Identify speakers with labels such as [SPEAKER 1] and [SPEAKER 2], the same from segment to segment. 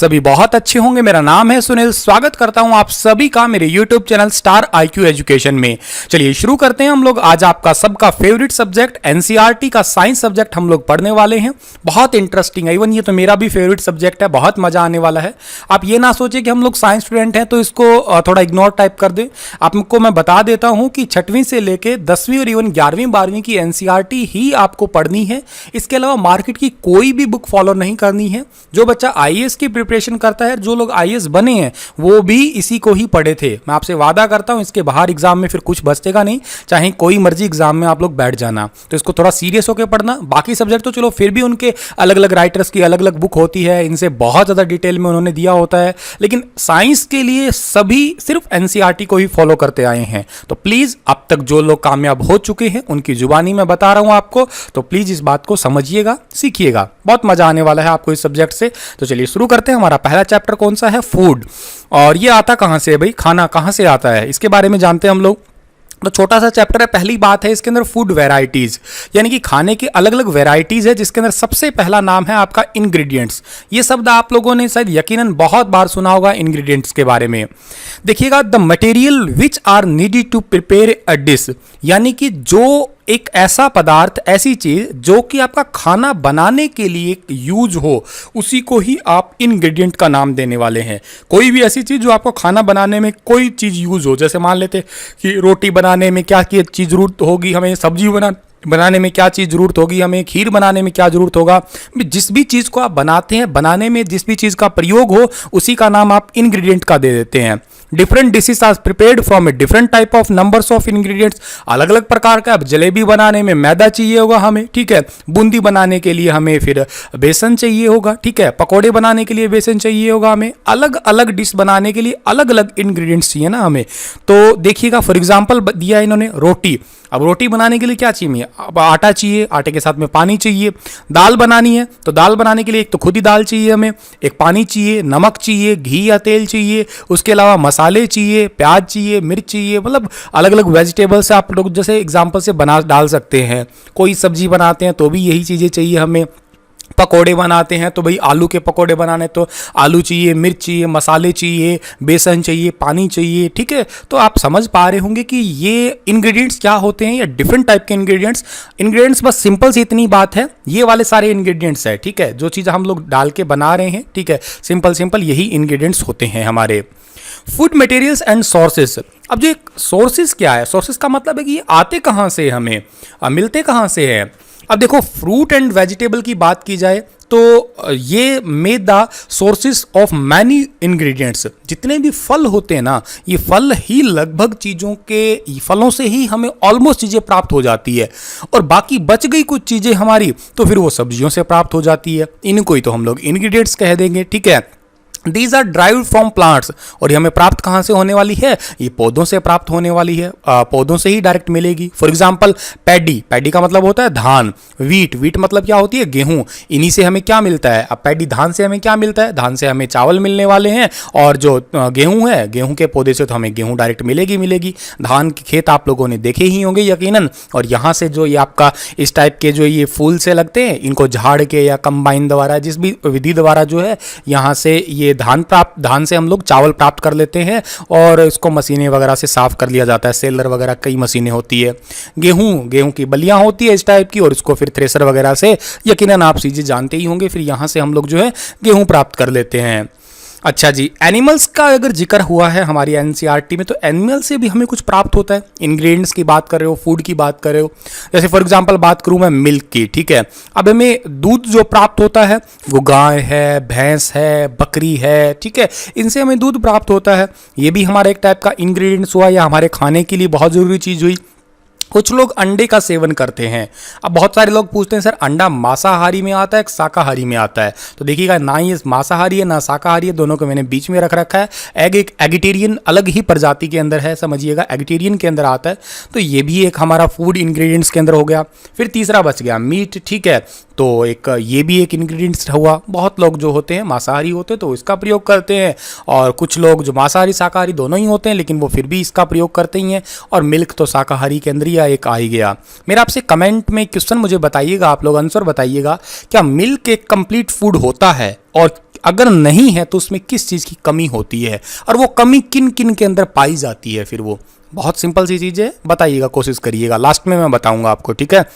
[SPEAKER 1] सभी बहुत अच्छे होंगे। मेरा नाम है सुनील, स्वागत करता हूं आप सभी का मेरे YouTube channel star IQ education में। चलिए शुरू करते हैं हम लोग। आज आपका सबका फेवरेट सब्जेक्ट NCERT का साइंस सब्जेक्ट हम लोग पढ़ने वाले हैं। बहुत इंटरेस्टिंग है, इवन ये तो मेरा भी फेवरेट सब्जेक्ट है, बहुत मजा आने वाला है। आप ये ना सोचे कि हम लोग साइंस स्टूडेंट हैं तो इसको थोड़ा इग्नोर टाइप कर दें। आपको मैं बता देता हूं कि 6वीं से लेके 10वीं और इवन 11वीं 12वीं की NCERT ही आपको पढ़नी है। इसके अलावा मार्केट की कोई भी बुक फॉलो नहीं करनी है। जो बच्चा IAS की प्रिपरेशन करता है, जो लोग IAS बने हैं वो भी इसी को ही पढ़े थे। मैं आपसे वादा करता हूं इसके बाहर एग्जाम में फिर कुछ बचेगा नहीं, चाहे कोई मर्जी एग्जाम में आप लोग बैठ जाना। तो इसको थोड़ा सीरियस होकर पढ़ना। बाकी सब्जेक्ट तो चलो फिर भी उनके अलग अलग राइटर्स की अलग अलग बुक होती है, इनसे बहुत ज़्यादा डिटेल में उन्होंने दिया होता है, लेकिन साइंस के लिए सभी सिर्फ NCERT को ही फॉलो करते आए हैं। तो प्लीज़ अब तक जो लोग कामयाब हो चुके हैं उनकी जुबानी में बता रहा हूं आपको, तो प्लीज़ इस बात को समझिएगा, सीखिएगा। बहुत मजा आने वाला है आपको इस सब्जेक्ट से। तो चलिए शुरू करते हैं। हमारा पहला चैप्टर कौन सा है? फूड। और ये आता कहाँ से है भाई? खाना कहाँ से आता है, इसके बारे में जानते हैं हम लोग। तो छोटा सा चैप्टर है। पहली बात है इसके अंदर फूड वेराइटीज, यानी कि खाने की अलग अलग वेराइटीज है, जिसके अंदर सबसे पहला नाम है आपका इंग्रेडिएंट्स। ये शब्द आप लोगों ने शायद यकीनन बहुत बार सुना होगा इंग्रेडिएंट्स के बारे में। देखिएगा, the material which are needed to prepare a dish, यानी कि जो एक ऐसा पदार्थ, ऐसी चीज जो कि आपका खाना बनाने के लिए यूज हो, उसी को ही आप इंग्रेडिएंट का नाम देने वाले हैं। कोई भी ऐसी चीज जो आपको खाना बनाने में कोई चीज यूज हो, जैसे मान लेते कि रोटी बनाने में क्या चीज जरूरत होगी हमें, सब्जी बनाने में क्या चीज़ जरूरत होगी हमें, खीर बनाने में क्या जरूरत होगा। जिस भी चीज़ को आप बनाते हैं, बनाने में जिस भी चीज़ का प्रयोग हो, उसी का नाम आप इंग्रेडिएंट का दे देते हैं। Different dishes are prepared from a different type of numbers of ingredients. अलग अलग प्रकार का, अब जलेबी बनाने में मैदा चाहिए होगा हमें, ठीक है। बूंदी बनाने के लिए हमें फिर बेसन चाहिए होगा, ठीक है। पकौड़े बनाने के लिए बेसन चाहिए होगा हमें। अलग अलग डिश बनाने के लिए अलग अलग इंग्रेडिएंट्स चाहिए ना हमें। तो देखिएगा, फॉर एग्जाम्पल दिया इन्होंने रोटी। अब रोटी बनाने के लिए क्या चाहिए? अब आटा चाहिए, आटे के साथ में पानी चाहिए। दाल बनानी है तो दाल बनाने के लिए एक तो खुद ही दाल चाहिए हमें, एक पानी चाहिए, नमक चाहिए, घी या तेल चाहिए, उसके अलावा मसाले चाहिए, प्याज चाहिए, मिर्च चाहिए। मतलब अलग अलग वेजिटेबल्स आप लोग जैसे एग्जाम्पल से बना डाल सकते हैं। कोई सब्जी बनाते हैं तो भी यही चीज़ें चाहिए हमें। पकोड़े बनाते हैं तो भाई आलू के पकोड़े बनाने तो आलू चाहिए, मिर्च चाहिए, मसाले चाहिए, बेसन चाहिए, पानी चाहिए, ठीक है। तो आप समझ पा रहे होंगे कि ये इंग्रेडिएंट्स क्या होते हैं, या डिफरेंट टाइप के इंग्रेडिएंट्स बस सिंपल सी इतनी बात है, ये वाले सारे इंग्रेडिएंट्स है, ठीक है। जो चीज़ हम लोग डाल के बना रहे हैं, ठीक है, सिंपल यही इंग्रेडिएंट्स होते हैं हमारे। Food materials and sources. अब जो एक सोर्सेस क्या है? सोर्सेस का मतलब है कि ये आते कहाँ से, हमें मिलते कहाँ से हैं। अब देखो, फ्रूट एंड वेजिटेबल की बात की जाए तो ये made the sources of many ingredients. जितने भी फल होते हैं ना, ये फल ही लगभग चीज़ों के, फलों से ही हमें ऑलमोस्ट चीज़ें प्राप्त हो जाती है, और बाकी बच गई कुछ चीज़ें हमारी तो फिर वो सब्जियों से प्राप्त हो जाती है। इनको ही तो हम लोग इंग्रेडिएंट्स कह देंगे, ठीक है। These are derived from plants, और ये हमें प्राप्त कहाँ से होने वाली है? ये पौधों से प्राप्त होने वाली है, पौधों से ही डायरेक्ट मिलेगी। फॉर एग्जाम्पल पैडी का मतलब होता है धान। वीट मतलब क्या होती है? गेहूं। इन्हीं से हमें क्या मिलता है? अब पैडी धान से हमें क्या मिलता है? धान से हमें चावल मिलने वाले हैं, और जो गेहूं है, गेहूं के पौधे से तो हमें गेहूं डायरेक्ट मिलेगी। धान के खेत आप लोगों ने देखे ही होंगे यकीनन, और यहाँ से जो ये आपका इस टाइप के जो ये फूल से लगते हैं, इनको झाड़ के या कंबाइन द्वारा, जिस भी विधि द्वारा जो है, यहाँ से ये धान से हम लोग चावल प्राप्त कर लेते हैं, और इसको मशीनें वगैरह से साफ कर लिया जाता है। सेलर वगैरह कई मशीनें होती है। गेहूं की बलियां होती है इस टाइप की, और इसको फिर थ्रेसर वगैरह से, यकीनन आप चीज़ें जानते ही होंगे, फिर यहाँ से हम लोग जो है गेहूं प्राप्त कर लेते हैं। अच्छा जी, एनिमल्स का अगर जिक्र हुआ है हमारी NCERT में, तो एनिमल से भी हमें कुछ प्राप्त होता है। इंग्रेडिएंट्स की बात कर रहे हो, फूड की बात कर रहे हो, जैसे फॉर एग्जांपल बात करूं मैं मिल्क की, ठीक है। अब हमें दूध जो प्राप्त होता है वो गाय है, भैंस है, बकरी है, ठीक है, इनसे हमें दूध प्राप्त होता है। ये भी हमारा एक टाइप का इंग्रेडिएंट्स हुआ, या हमारे खाने के लिए बहुत ज़रूरी चीज़ हुई। कुछ लोग अंडे का सेवन करते हैं। अब बहुत सारे लोग पूछते हैं सर अंडा मांसाहारी में आता है, शाकाहारी में आता है? तो देखिएगा, ना ये मांसाहारी है ना शाकाहारी है, दोनों को मैंने बीच में रख रखा है। एग एक एगिटेरियन अलग ही प्रजाति के अंदर है, समझिएगा, एगिटेरियन के अंदर आता है। तो ये भी एक हमारा फूड इंग्रेडिएंट्स के अंदर हो गया। फिर तीसरा बच गया मीट, ठीक है। तो एक ये भी एक इंग्रेडिएंट्स हुआ। बहुत लोग जो होते हैं मांसाहारी होते हैं तो इसका प्रयोग करते हैं, और कुछ लोग जो मांसाहारी शाकाहारी दोनों ही होते हैं, लेकिन वो फिर भी इसका प्रयोग करते ही हैं। और मिल्क तो शाकाहारी के अंदर ही एक आ ही गया। मेरा आपसे कमेंट में क्वेश्चन मुझे बताइएगा, आप लोग आंसर बताइएगा, क्या मिल्क एक कंप्लीट फूड होता है? और अगर नहीं है तो उसमें किस चीज़ की कमी होती है और वो कमी किन किन के अंदर पाई जाती है। फिर वो बहुत सिंपल सी चीज़ है, बताइएगा, कोशिश करिएगा, लास्ट में मैं बताऊंगा आपको, ठीक है।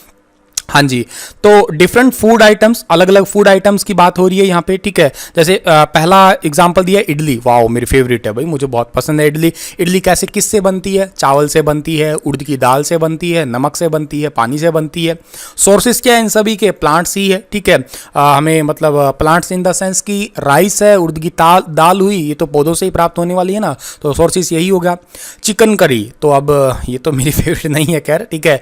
[SPEAKER 1] हाँ जी, तो डिफरेंट फूड आइटम्स, अलग अलग फूड आइटम्स की बात हो रही है यहाँ पे, ठीक है। जैसे पहला एग्जांपल दिया इडली, वाओ मेरी फेवरेट है भाई, मुझे बहुत पसंद है इडली। इडली कैसे, किससे बनती है? चावल से बनती है, उड़द की दाल से बनती है, नमक से बनती है, पानी से बनती है। सोर्सेज क्या है इन सभी के? प्लांट्स ही है, ठीक है। हमें मतलब प्लांट्स इन द सेंस की राइस है, उड़द की दाल हुई, ये तो पौधों से ही प्राप्त होने वाली है ना, तो सोर्सेज यही हो गया। चिकन करी, तो अब ये तो मेरी फेवरेट नहीं है, खैर ठीक है,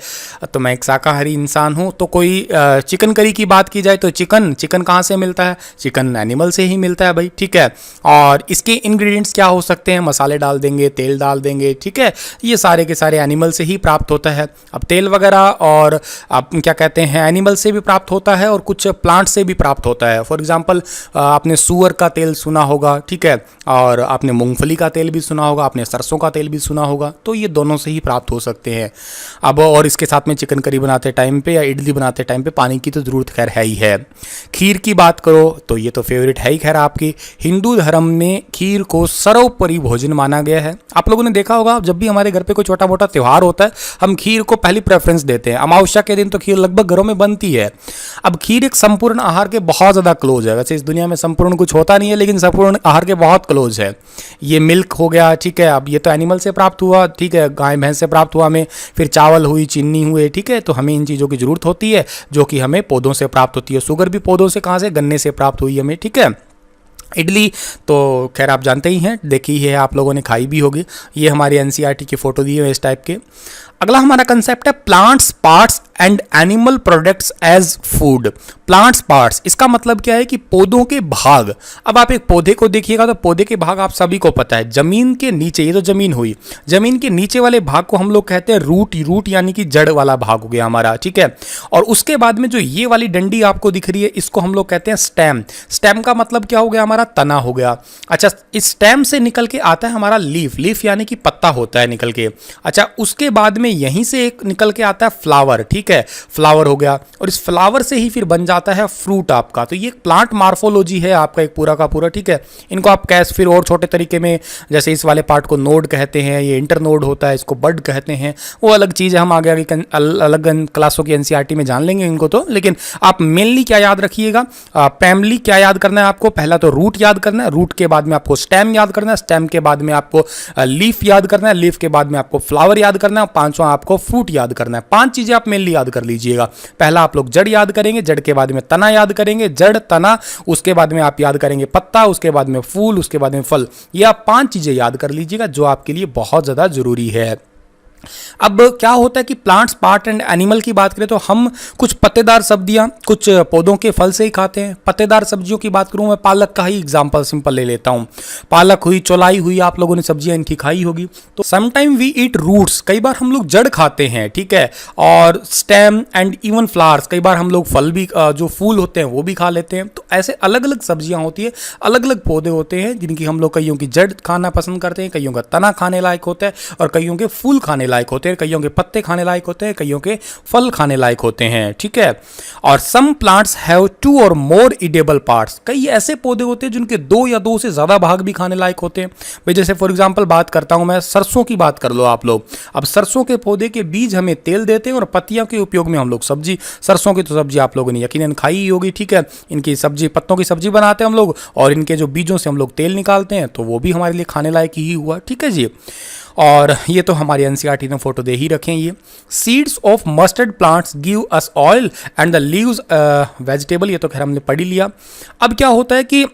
[SPEAKER 1] तो मैं एक शाकाहारी इंसान हूँ, तो कोई चिकन करी की बात की जाए तो चिकन कहाँ से मिलता है? चिकन एनिमल से ही मिलता है भाई, ठीक है। और इसके इंग्रेडिएंट्स क्या हो सकते हैं? मसाले डाल देंगे, तेल डाल देंगे, ठीक है, ये सारे के सारे एनिमल से ही प्राप्त होता है। अब तेल वगैरह और आप क्या कहते हैं, एनिमल से भी प्राप्त होता है और कुछ प्लांट से भी प्राप्त होता है। फॉर एग्जाम्पल आपने सूअर का तेल सुना होगा, ठीक है, और आपने मूंगफली का तेल भी सुना होगा, आपने सरसों का तेल भी सुना होगा, तो ये दोनों से ही प्राप्त हो सकते हैं। अब और इसके साथ में चिकन करी बनाते टाइम पे या इडली बनाते टाइम पे पानी की तो ज़रूरत खैर है ही है। खीर की बात करो तो ये तो फेवरेट है ही खैर आपकी। हिंदू धर्म में खीर को सर्वोपरि भोजन माना गया है। आप लोगों ने देखा होगा जब भी हमारे घर पे कोई छोटा मोटा त्यौहार होता है हम खीर को पहली प्रेफरेंस देते हैं। अमावस्या के दिन तो खीर लगभग घरों में बनती है। अब खीर एक संपूर्ण आहार के बहुत ज़्यादा क्लोज है। वैसे इस दुनिया में संपूर्ण कुछ होता नहीं है, लेकिन संपूर्ण आहार के बहुत क्लोज है। ये मिल्क हो गया, ठीक है, अब ये तो एनिमल से प्राप्त हुआ, ठीक है, गाय भैंस से प्राप्त हुआ हमें, फिर चावल हुई, चीनी हुए, ठीक है, तो हमें इन चीज़ों की जरूरत होती है जो कि हमें पौधों से प्राप्त होती है। शुगर भी पौधों से, कहाँ से? गन्ने से प्राप्त हुई हमें, ठीक है। इडली तो खैर आप जानते ही हैं, देखी है आप लोगों ने, खाई भी होगी। ये हमारी एनसीईआरटी की फोटो दी है इस टाइप के। अगला हमारा कंसेप्ट है plants parts and animal products as food. Plants parts, इसका मतलब क्या है कि पौधों के भाग। अब आप एक पौधे को देखिएगा तो पौधे के भाग आप सभी को पता है, जमीन के नीचे, ये तो जमीन हुई, जमीन के नीचे वाले भाग को हम लोग कहते हैं रूट। रूट यानी कि जड़ वाला भाग हो गया हमारा, ठीक है। और उसके बाद में जो ये वाली डंडी आपको दिख रही है इसको हम लोग कहते हैं स्टेम। स्टेम का मतलब क्या हो गया? हमारा तना हो गया। अच्छा, इस स्टेम से निकल के आता है हमारा लीफ। लीफ यानी कि पत्ता होता है निकल के। अच्छा, उसके बाद में यहीं से एक निकल के आता है फ्लावर, ठीक है, फ्लावर हो गया, और इस फ्लावर से ही फिर बन जाता है फ्रूट आपका। तो ये प्लांट मार्फोलॉजी है आपका एक पूरा का पूरा, ठीक है। इनको आप कैसे फिर और छोटे तरीके में, जैसे इस वाले पार्ट को नोड कहते हैं, ये इंटर नोड होता है, इसको बड कहते हैं, वो अलग चीज़ है, हम आगे आगे अलग क्लासों की एनसीईआरटी में जान लेंगे इनको तो। लेकिन आप मेनली क्या याद रखिएगा, प्राइमली क्या याद करना है आपको? पहला तो रूट याद करना है, रूट के बाद में आपको स्टेम याद करना है, स्टेम के बाद में आपको लीफ याद करना है, लीफ के बाद में आपको फ्लावर याद करना है, पांचवा आपको फ्रूट याद करना है। 5 चीजें आप मेनली याद कर लीजिएगा। पहला आप लोग जड़ याद करेंगे, जड़ के बाद में तना याद करेंगे, जड़ तना, उसके बाद में आप याद करेंगे पत्ता, उसके बाद में फूल, उसके बाद में फल। ये आप 5 चीजें याद कर लीजिएगा जो आपके लिए बहुत ज्यादा जरूरी है। अब क्या होता है कि प्लांट्स पार्ट एंड एनिमल की बात करें तो हम कुछ पत्तेदार सब्जियां, कुछ पौधों के फल से ही खाते हैं। पत्तेदार सब्जियों की बात करूं, मैं पालक का ही एग्जांपल सिंपल ले लेता हूं। पालक हुई, चौलाई हुई, आप लोगों ने सब्जियां इनकी खाई होगी। तो समटाइम वी ईट रूट्स, कई बार हम लोग जड़ खाते हैं, ठीक है, और स्टेम एंड इवन फ्लावर्स, कई बार हम लोग फल भी, जो फूल होते हैं वो भी खा लेते हैं। तो ऐसे अलग अलग सब्जियां होती है, अलग अलग पौधे होते हैं जिनकी हम लोग कईयों की जड़ खाना पसंद करते हैं, कईयों का तना खाने लायक होता है, और कईयों के फूल खाने लायक होते हैं, कईयों के पत्ते खाने लायक होते हैं, कईयों के फल खाने लायक होते हैं, ठीक है। और सम प्लांट्स हैव 2 और मोर ईडेबल पार्ट्स, कई ऐसे पौधे होते हैं जिनके 2 या 2 से ज्यादा भाग भी खाने लायक होते हैं। भाई जैसे फॉर एग्जांपल बात करता हूं मैं, सरसों की बात कर लो आप लोग। अब सरसों के पौधे के बीज हमें तेल देते हैं और पत्तियां के उपयोग में हम लोग सब्जी, सरसों की तो सब्जी आप लोगों ने यकीनन खाई ही होगी, ठीक है। इनकी सब्जी, पत्तों की सब्जी बनाते हैं हम लोग, और इनके जो बीजों से हम लोग तेल निकालते हैं, तो वो भी हमारे लिए खाने लायक ही हुआ, ठीक है जी। और ये तो हमारी एनसीईआरटी ने फोटो दे ही रखे हैं। ये seeds of mustard plants give us oil and the leaves vegetable, ये तो खैर हमने पढ़ ही लिया। अब क्या होता है कि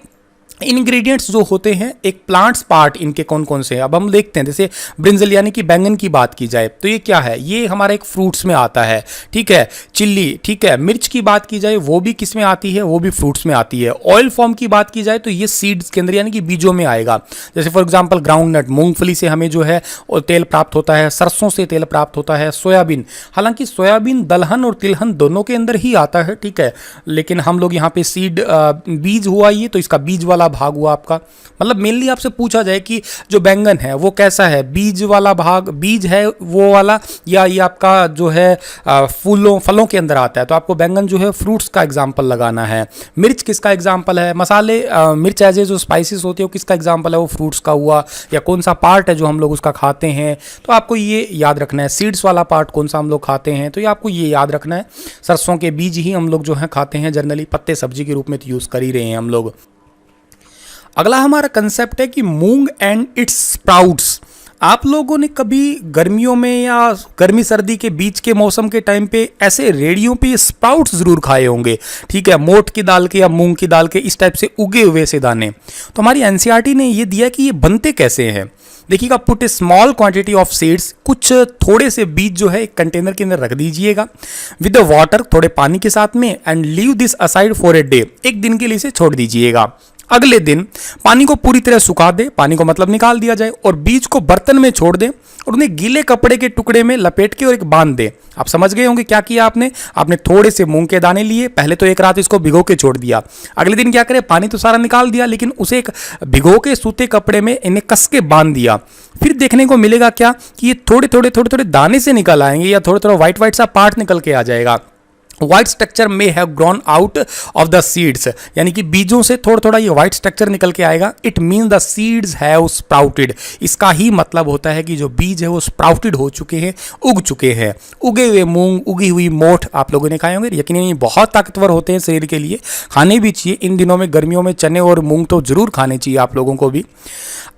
[SPEAKER 1] इंग्रेडिएंट्स जो होते हैं, एक प्लांट्स पार्ट इनके कौन कौन से हैं अब हम देखते हैं। जैसे ब्रिंजल यानी कि बैंगन की बात की जाए तो ये क्या है? ये हमारा एक फ्रूट्स में आता है, ठीक है। चिल्ली, ठीक है। मिर्च की बात की जाए वो भी किस में आती है? वो भी फ्रूट्स में आती है। ऑयल फॉर्म की बात की जाए तो ये सीड्स के अंदर यानी कि बीजों में आएगा। जैसे फॉर एग्जाम्पल ग्राउंड नट, मूंगफली से हमें जो है तेल प्राप्त होता है, सरसों से तेल प्राप्त होता है, सोयाबीन, हालांकि सोयाबीन दलहन और तिलहन दोनों के अंदर ही आता है, ठीक है, लेकिन हम लोग यहाँ पे सीड बीज हुआ ये, तो इसका बीज वाला भाग हुआ आपका, मतलब मेनली आपसे पूछा जाए कि जो बैंगन है वो कैसा है, बीज वाला भाग, बीज है वो वाला, या ये आपका जो है फलों के अंदर आता है, तो आपको बैंगन जो है फ्रूट्स का एग्जाम्पल लगाना है। मिर्च किसका एग्जाम्पल है, मसाले मिर्च एज ए जो स्पाइसेस होती है वो किसका एग्जाम्पल है, वो फ्रूट्स का हुआ, या कौन सा पार्ट है जो हम लोग उसका खाते हैं, तो आपको ये याद रखना है। सीड्स वाला पार्ट कौन सा हम लोग खाते हैं, तो ये आपको ये याद रखना है। सरसों के बीज ही हम लोग जो है खाते हैं जनरली, पत्ते सब्जी के रूप में तो यूज़ कर ही रहे हैं हम लोग। अगला हमारा कंसेप्ट है कि मूंग एंड इट्स स्प्राउट्स। आप लोगों ने कभी गर्मियों में या गर्मी सर्दी के बीच के मौसम के टाइम पे ऐसे रेडियो पे स्प्राउट्स जरूर खाए होंगे, ठीक है, मोठ की दाल के या मूंग की दाल के इस टाइप से उगे हुए से दाने। तो हमारी एनसीईआरटी ने ये दिया कि ये बनते कैसे हैं। देखिएगा, put A small quantity of seeds, कुछ थोड़े से बीज जो है एक कंटेनर के अंदर रख दीजिएगा विद द वाटर, थोड़े पानी के साथ में, and leave this aside for a day, एक दिन के लिए इसे छोड़ दीजिएगा। अगले दिन पानी को पूरी तरह सुखा दे, पानी को मतलब निकाल दिया जाए, और बीज को बर्तन में छोड़ दे और उन्हें गीले कपड़े के टुकड़े में लपेट के और एक बांध दे। आप समझ गए होंगे क्या किया आपने थोड़े से मूंग के दाने लिए, पहले तो एक रात इसको भिगो के छोड़ दिया, अगले दिन क्या करें, पानी तो सारा निकाल दिया, लेकिन उसे एक भिगो के सूते कपड़े में इन्हें कस के बांध दिया। फिर देखने को मिलेगा क्या कि ये थोड़े थोड़े दाने से निकल आएंगे, या थोड़ा थोड़ा व्हाइट सा पार्ट निकल के आ जाएगा। व्हाइट स्ट्रक्चर में have grown out of the seeds, यानी कि बीजों से थोड़ा थोड़ा ये व्हाइट स्ट्रक्चर निकल के आएगा। It mean the seeds have sprouted, इसका ही मतलब होता है कि जो बीज है वो स्प्राउटेड हो चुके हैं, उग चुके हैं। उगे हुए मूंग, उगी हुई मोठ आप लोगों ने खाए होंगे, यकीनन ये बहुत ताकतवर होते हैं शरीर के लिए, खाने भी चाहिए। इन दिनों में गर्मियों में चने और मूंग तो जरूर खाने चाहिए आप लोगों को भी।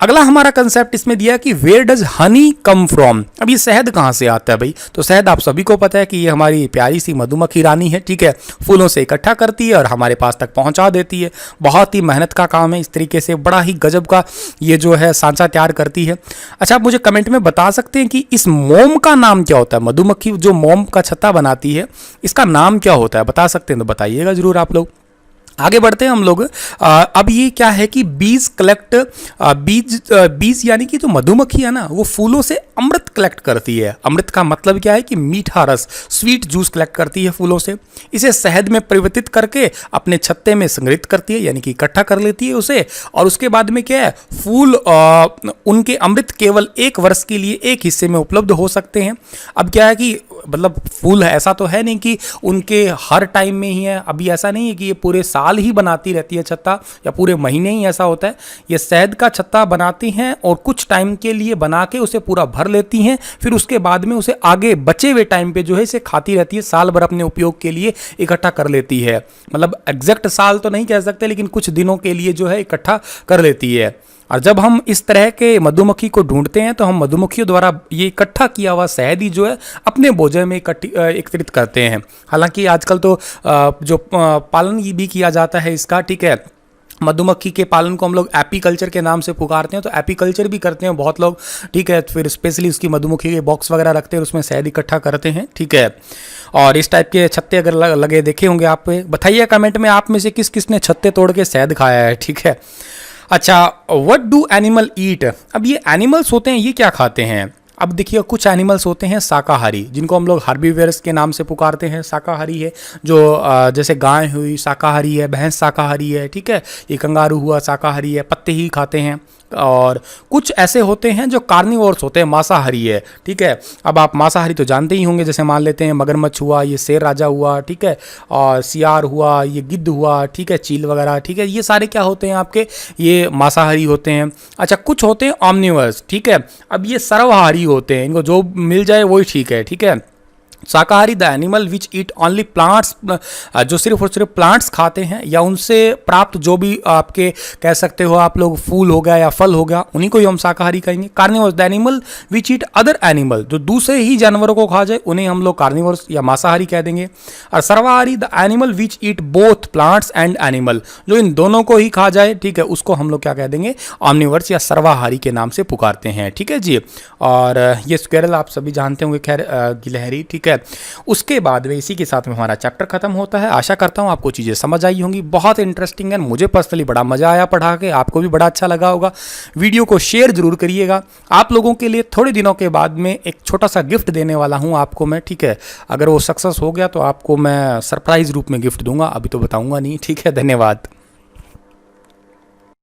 [SPEAKER 1] अगला हमारा कंसेप्ट इसमें दिया कि where does honey come from. अब ये शहद कहाँ से आता है भाई, तो शहद आप सभी को पता है कि ये हमारी प्यारी सी मधुमक्खी रानी है, ठीक है, फूलों से इकट्ठा करती है और हमारे पास तक पहुंचा देती है। बहुत ही मेहनत का काम है, इस तरीके से बड़ा ही गजब का ये जो है सांचा तैयार करती है। अच्छा, आप मुझे कमेंट में बता सकते हैं कि इस मोम का नाम क्या होता है, मधुमक्खी जो मोम का छत्ता बनाती है इसका नाम क्या होता है, बता सकते हैं तो बताइएगा जरूर आप लोग। आगे बढ़ते हैं हम लोग। अब ये क्या है कि बीज कलेक्ट, बीज यानी कि जो मधुमक्खी है ना वो फूलों से अमृत कलेक्ट करती है। अमृत का मतलब क्या है कि मीठा रस, स्वीट जूस कलेक्ट करती है फूलों से, इसे शहद में परिवर्तित करके अपने छत्ते में संग्रहित करती है, यानी कि इकट्ठा कर लेती है उसे, और उसके बाद में क्या है, फूल उनके अमृत केवल 1 वर्ष के लिए एक हिस्से में उपलब्ध हो सकते हैं। अब क्या है कि मतलब फूल ऐसा तो है नहीं कि उनके हर टाइम में ही है, अभी ऐसा नहीं है कि ये पूरे साल ही बनाती रहती है छत्ता, या पूरे महीने ही ऐसा होता है। ये शहद का छत्ता बनाती हैं और कुछ टाइम के लिए बना के उसे पूरा भर लेती हैं, फिर उसके बाद में उसे आगे बचे हुए टाइम पे जो है इसे खाती रहती है, साल भर अपने उपयोग के लिए इकट्ठा कर लेती है। मतलब एग्जैक्ट साल तो नहीं कह सकते, लेकिन कुछ दिनों के लिए जो है इकट्ठा कर लेती है। और जब हम इस तरह के मधुमक्खी को ढूंढते हैं तो हम मधुमक्खियों द्वारा ये इकट्ठा किया हुआ शहद ही जो है अपने भोजन में एकत्रित करते हैं। हालांकि आजकल तो जो पालन भी किया जाता है इसका, ठीक है, मधुमक्खी के पालन को हम लोग एपीकल्चर के नाम से पुकारते हैं, तो एपीकल्चर भी करते हैं बहुत लोग, ठीक है, फिर स्पेशली उसकी मधुमक्खी के बॉक्स वगैरह रखते हैं, उसमें शहद इकट्ठा करते हैं, ठीक है। और इस टाइप के छत्ते अगर लगे देखे होंगे आप, बताइए कमेंट में आप में से किस किस ने छत्ते तोड़ के शहद खाया है, ठीक है। अच्छा, व्हाट डू एनिमल ईट। अब ये एनिमल्स होते हैं ये क्या खाते हैं। अब देखिए, कुछ एनिमल्स होते हैं शाकाहारी, जिनको हम लोग हर्बीवेयर्स के नाम से पुकारते हैं, शाकाहारी है, जो जैसे गाय हुई शाकाहारी है, भैंस शाकाहारी है, ठीक है, ये कंगारू हुआ शाकाहारी है, पत्ते ही खाते हैं। और कुछ ऐसे होते हैं जो कार्निवोर्स होते हैं, मांसाहारी है, ठीक है। अब आप मांसाहारी तो जानते ही होंगे, जैसे मान लेते हैं मगरमच्छ हुआ, ये शेर राजा हुआ, ठीक है, और सियार हुआ, ये गिद्ध हुआ, ठीक है, चील वगैरह, ठीक है, ये सारे क्या होते हैं आपके, ये मांसाहारी होते हैं। अच्छा, कुछ होते हैं ऑमनिवर्स, ठीक है, अब ये सर्वहारी होते हैं, इनको जो मिल जाए वही ठीक है, ठीक है। शाकाहारी the animal which eat only plants, जो सिर्फ और सिर्फ प्लांट्स खाते हैं या उनसे प्राप्त जो भी आपके कह सकते हो आप लोग फूल हो गया या फल हो गया, उन्हीं को ही हम शाकाहारी कहेंगे। Carnivores the animal which eat other animal, जो दूसरे ही जानवरों को खा जाए उन्हें हम लोग कार्निवोर्स या मांसाहारी कह देंगे। और सर्वाहारी the animal which eat both plants and animal, जो इन दोनों को ही खा जाए, ठीक है, उसको हम लोग क्या कह देंगे, ऑमनिवर्स या सर्वाहारी के नाम से पुकारते हैं, ठीक है जी। और ये स्क्वेरल आप सभी जानते होंगे, खैर गिलहरी, ठीक है। उसके बाद में इसी के साथ में हमारा चैप्टर खत्म होता है। आशा करता हूं आपको चीजें समझ आई होंगी, बहुत इंटरेस्टिंग है, मुझे पर्सनली बड़ा मजा आया पढ़ा के, आपको भी बड़ा अच्छा लगा होगा। वीडियो को शेयर जरूर करिएगा। आप लोगों के लिए थोड़े दिनों के बाद में एक छोटा सा गिफ्ट देने वाला हूं आपको मैं, ठीक है। अगर वो सक्सेस हो गया तो आपको मैं सरप्राइज रूप में गिफ्ट दूंगा, अभी तो बताऊंगा नहीं, ठीक है। धन्यवाद।